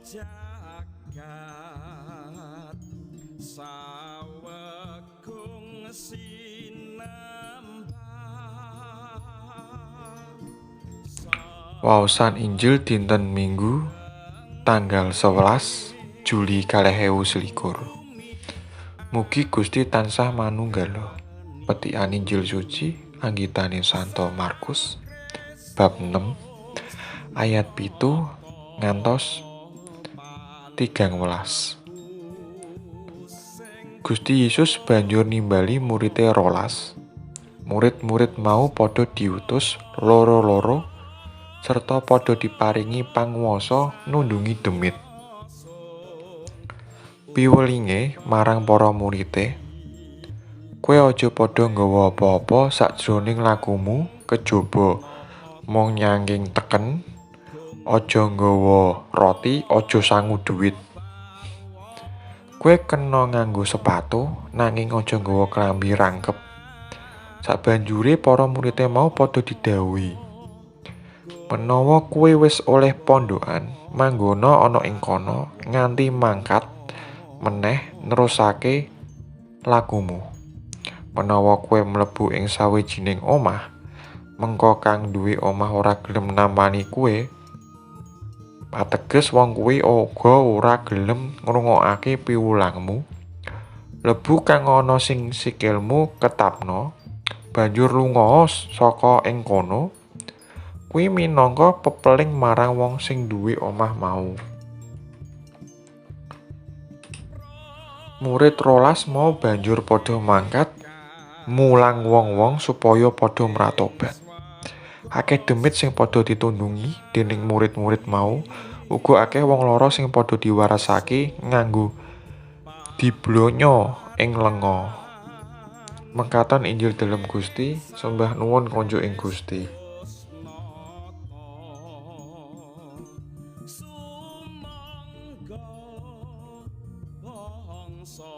jagat sawegung sinembah. Waosan Injil dinten Minggu tanggal 11 Juli 2021. Mugi Gusti tansah manunggala. Petikan Injil suci anggitane Santo Markus bab 6 ayat 7 ngantos 13. Gusti Yesus banjur nimbali muridé rolas. Murid-murid mau padha diutus loro-loro serta padha diparingi panguwasa nundungi demit. Piwelinge marang para muridé, kowe aja padha nggawa apa-apa sakjroning lakumu kejaba mung nyangking teken, aja nggawa roti, aja sangu dhuwit. Kowe kena nganggo sepatu nanging aja nggawa klambi rangkep. Sabanjure para muridé mau padha didhawuhi, menawa kowe wis oleh pondokan, manggona ana ing kono nganti mangkat meneh nerusake lakumu. Menawa kowe mlebu ing sawijining omah, mengko kang duwe omah ora gelem nampani kowe, ateges wong kuwi uga ora gelem ngrungokake piwulangmu. Lebu kang ana sing sikilmu ketapno, banjur lunga saka ing kono. Kuwi minangka pepeling marang wong sing duwe omah mau. Murid rolas mau banjur padha mangkat mulang wong-wong supaya padha mratobat. Akeh demit sing padha ditundungi dening murid-murid mau, uga akeh wong lara sing padha diwarasake nganggo diblonya ing lenga. Mengkaten Injil dalem Gusti, sembah nuwun konjuk ing Gusti. Sumangga bangsa